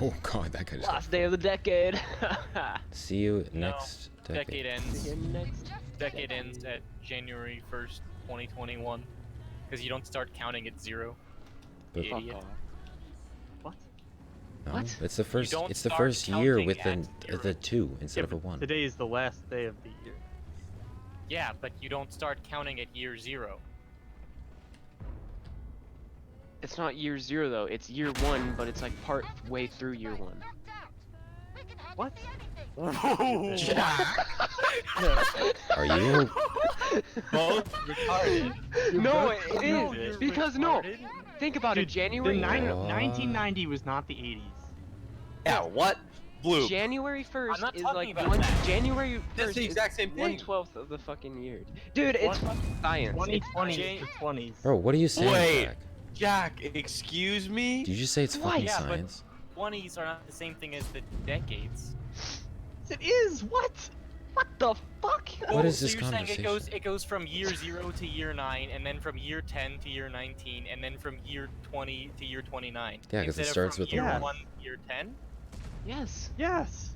Oh god, that guy just Last day of the decade. See you next Decade ends. Next. Decade ends at January 1st, 2021. Because you don't start counting at 0. But- You idiot. What? No, What? it's the first. don't It's the start first year counting with at the 2 instead of a 1. Today is the last day of the year. Yeah, but you don't start counting at year 0. It's not year 0 though. It's year 1, but it's like part way through year 1. What? Are you? Both retarded. No, both it retarded. is because no. Think about it. Dude, January. The Oh. 1990 was not the 80s. Yeah, what? Blue. January 1st not is talking like about one. that. January 1st That's the exact same is thing. 1/12 of the fucking year. Dude, it's fucking science. 2020 Jane- is the 20s. Bro, what are you saying, Wait. Jack? Jack, excuse me? Did you just say it's What? fucking Yeah, but- science? 20s are not the same thing as the decades. It is. What? What the fuck? What is so this you're saying conversation? it goes from year 0 to year 9, and then from year 10 to year 19, and then from year 20 to year 29. Yeah, 'cause it Instead of starts from with the year one. 1 to year 10. Yes. Yes.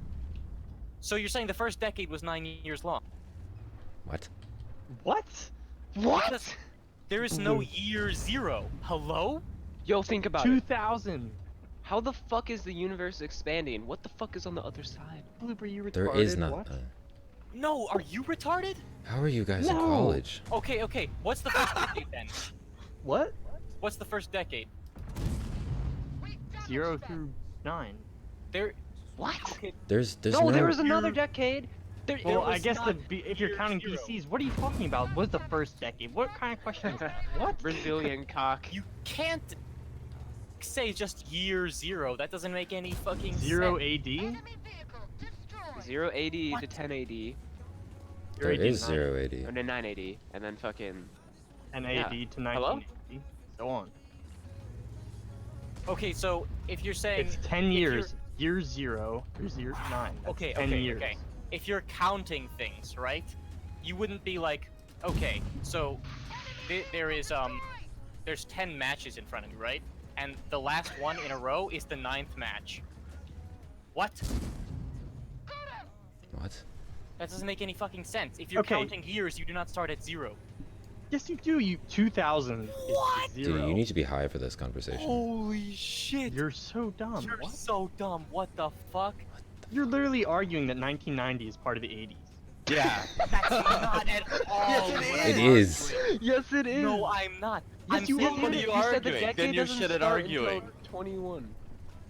So you're saying the first decade was 9 years long? What? What? Because there is no year 0. Hello? Yo, think about it. 2000. How the fuck is the universe expanding? What the fuck is on the other side? Blooper, you retarded. There is not. What? No, are you retarded? How are you guys in No. college? Okay, what's the first decade then? What? What's the first decade? 0 through 9. There. What? Okay, There's No, there was Year- another decade. there, Well, there I was guess not if you're year counting 0. PCs, what are you talking about? What's the first decade? What kind of question is that? What? Brazilian cock. You can't say just year 0. That doesn't make any fucking 0 sense. AD? 0 AD to What? 10 AD, there AD is 9, 080. or no 9 AD, and then fucking. And Yeah. AD to Hello? 1980. So on. Okay, so if you're saying It's 10 if you're- years. Year 0 through year 9. That's Okay, 10 okay, years. okay. If you're counting things, right? You wouldn't be like, okay, so there's 10 matches in front of you, right? And the last one in a row is the 9th match. What? What? That doesn't make any fucking sense. If you're Okay. counting years, you do not start at 0. Yes, you do. You 2000 What? is 0. Dude, you need to be high for this conversation. Holy shit! You're so dumb. You're What? so dumb. What the fuck? You're literally arguing that 1990 is part of the 80s. Yeah. That's not at all. Yes, it what It I'm is. arguing. Yes, it is. No, I'm not. Yes, I'm you saying are. What are you You said the arguing? decade Then you're doesn't shit at start arguing. until 21.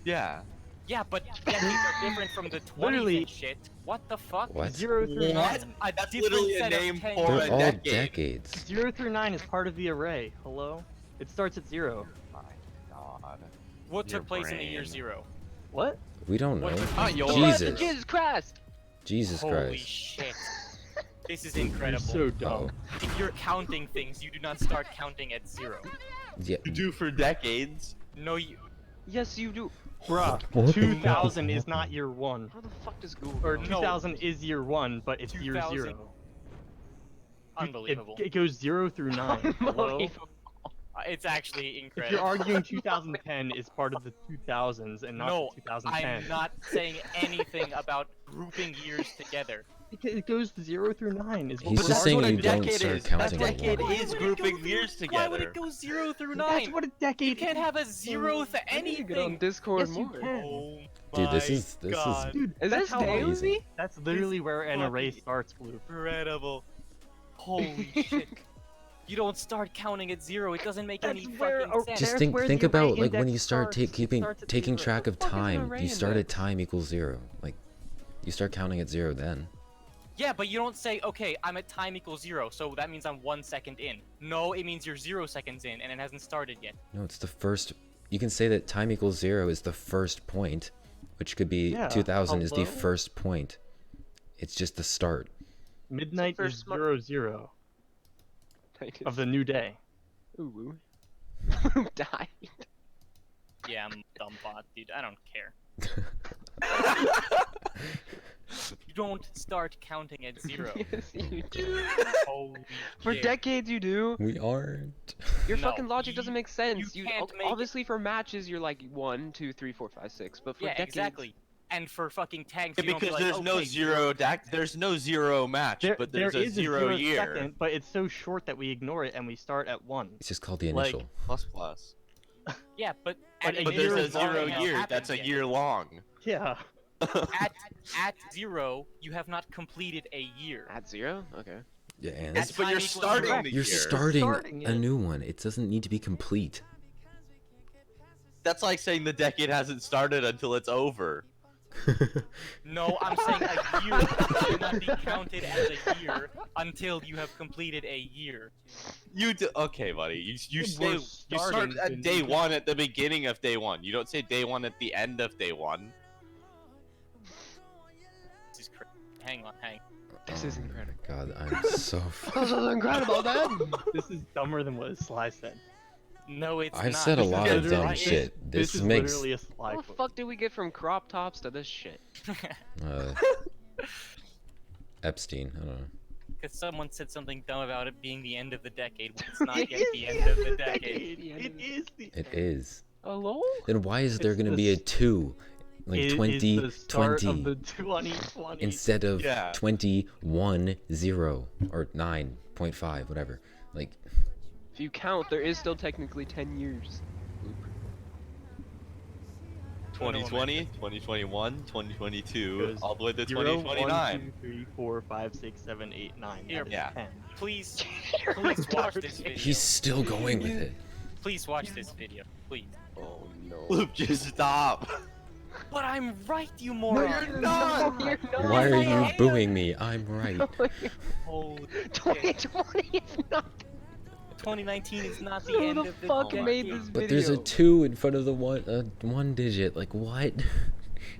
Yeah. Yeah, but decades are different from the 20s Literally- and shit. What the fuck? What? 0 through What? 9. A That's different literally a set of name 10 for They're a all decade. decades. 0 through 9 is part of the array. Hello? It starts at 0. My God. What Your took place in the year brain. 0? What? We don't know. What- Not yours. Jesus. Jesus Christ! Jesus Holy Christ. shit. This is You're incredible. so dumb. If you're counting things, you do not start counting at 0. Yeah. You do for decades. No, you. Yes, you do. Bruh, What the 2000 fuck? is not year 1. How the fuck does Google? Or know? 2000 is year 1, but it's year 2000. 0. Unbelievable. It goes 0 through 9. Hello? Unbelievable. It's actually If incredible. you're arguing 2010 is part of the 2000s and not No, the 2010. I'm not saying anything about grouping years together. It goes 0 through 9 is what He's we're just saying arguing. you don't start counting That at decade one. is grouping years Why would together. it go 0 through 9? That's what a decade You can't is. have a 0th I need to get on anything. Discord Yes, you more. can. Oh Dude, this my is God. Dude, Is that's this how daily? amazing. That's literally where an array fucking- starts, Blue. Incredible. Holy shit. You don't start counting at 0. It doesn't make any That's where fucking a- sense. Just There's think where think the array about like when index you start starts. It keeping starts at taking 0. track of What the fuck is an time. array You start at index? time equals 0. Like you start counting at 0 then. Yeah, but you don't say, okay, I'm at time equals 0, so that means I'm 1 second in. No, it means you're 0 seconds in, and it hasn't started yet. No, it's the first. You can say that time equals 0 is the first point, which could be Yeah, 2000 is the hello? first point. It's just the start. Midnight is first month. 00 of the new day. Ooh. Who died? Yeah, I'm a dumb bot, dude. I don't care. You don't start counting at 0. Yes, you do. Holy For shit. decades, you do. We aren't. Your No, fucking logic doesn't make sense. you can't make it- obviously for matches you're like 1, 2, 3, 4, 5, 6, but for Yeah, decades, exactly. And for fucking tanks, Yeah, you don't be because like, there's no okay, zero there's no zero match, but there's there a is 0 year. second, but it's so short that we ignore it and we start at 1. It's just called the Like- initial. Plus. Yeah, but But at a But year there's a is long 0 enough. year. That's a year long. Yeah. at 0, you have not completed a year. at 0? Okay. Yeah, and At But time you're equals starting zero. the you're year. starting a it. new one. It doesn't need to be complete. That's like saying the decade hasn't started until it's over. No, I'm saying a year cannot be counted as a year until you have completed a year. You do okay, buddy. You We're start starting at the day new- 1 at the beginning of day 1. You don't say day 1 at the end of day 1. This is crazy. Hang on. This is incredible. God, I'm so. This is incredible, man. This is dumber than what Sly said. No, it's I've not. said a This is lot of literally- dumb shit. This This is makes. literally a Sly How the quote. fuck did we get from crop tops to this shit? Epstein. I don't know. Because someone said something dumb about it being the end of the decade when it's not yet the end of the decade. It is the It is. Hello? Then why is there It's gonna the be a s- 2? Like It is 20, the start 20 of the 2020. instead of Yeah. 21, 0 or 9.5, whatever. Like, If you count, there is still technically 10 years. 2020, 2021, 2022, Goes all the way to 0, 2029. 1, 2, 3, 4, 5, 6, 7, 8, 9. Here, That is yeah. 10. Please watch this video. he's still going with it. Please watch this video, please. Oh no. Loop, just stop. But I'm right, you moron. not. You're not. Why are I you am. booing me? I'm right. Holy shit. 2020 is not. 2019 is not the Who end the of the fuck decade. made this But there's a video? 2 in front of the one digit. Like, what?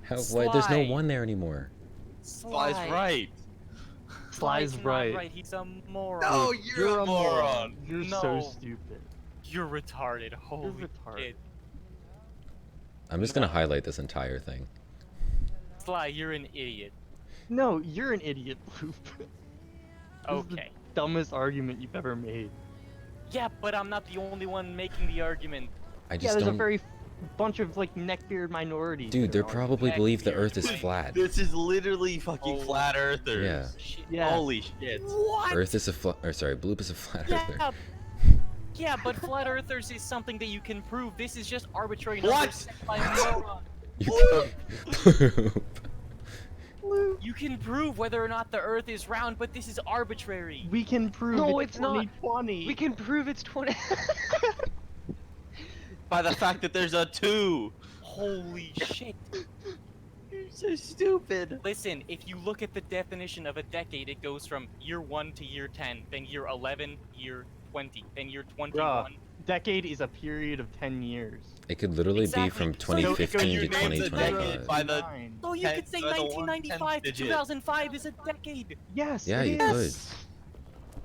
How? Why? There's no Sly. 1 there anymore. Sly's right. Sly's not right. He's a moron. No, you're a moron. You're No. so stupid. You're retarded. Holy retarded. shit. I'm just gonna highlight this entire thing. Sly, you're an idiot. No, you're an idiot, Bloop. Okay. Dumbest argument you've ever made. Yeah, but I'm not the only one making the argument. I Yeah, just there's don't. a very bunch of like neckbeard minorities. Dude, that they are probably Neck believe the beard. Earth is flat. This is literally fucking Oh. flat earthers. Yeah. Shit. Yeah. Holy shit. What? Earth is a flat. Or sorry, Bloop is a flat earther. Yeah. Yeah, but flat earthers is something that you can prove. This is just arbitrary What? numbers set by a moron. Bloop. You can prove whether or not the Earth is round, but this is arbitrary. We can prove No, it's it's not. 2020. We can prove it's 20. By the fact that there's a 2. Holy shit. You're so stupid. Listen, if you look at the definition of a decade, it goes from year 1 to year 10, then year 11, year 20, then year 21. Decade is a period of 10 years. It could literally Exactly. be from So you- 2015 you to named the decade 2025. by the- So you Ten- could say by the 1995 to 1/10 digit. 2005 is a decade. Yes. Yeah, it you is. could.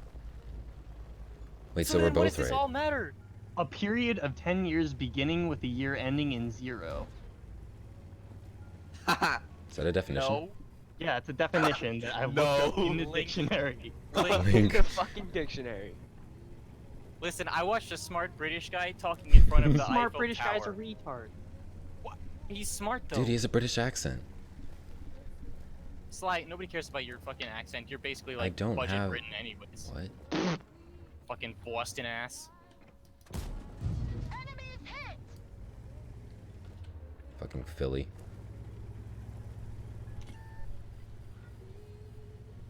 Wait, so then we're what both does this right. all matter? A period of 10 years beginning with the year ending in 0. Is that a definition? No. Yeah, it's a definition that I looked up No. in the Link. dictionary. Link. the fucking dictionary. Listen, I watched a smart British guy talking in front of the Smart Eiffel British Tower. guy's a retard. He's smart though. Dude, he has a British accent. Sly, nobody cares about your fucking accent. You're basically I like don't budget have- Britain anyways. What? Fucking Boston ass. Fucking Philly.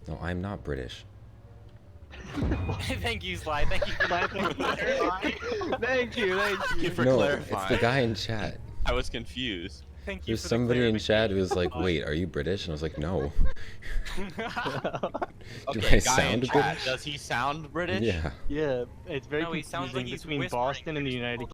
No, I'm not British. Thank you, Sly. Thank you for that. Thank you, Thank you for No, clarifying. it's the guy in chat. I was confused. Thank you There's for the somebody in chat who was like, clarification. "Wait, are you British?" And I was like, "No." Do Okay, I guy in sound chat, British? does he sound British? Yeah. Yeah, it's very No, he sounds like confusing he's between whispering Boston and the British United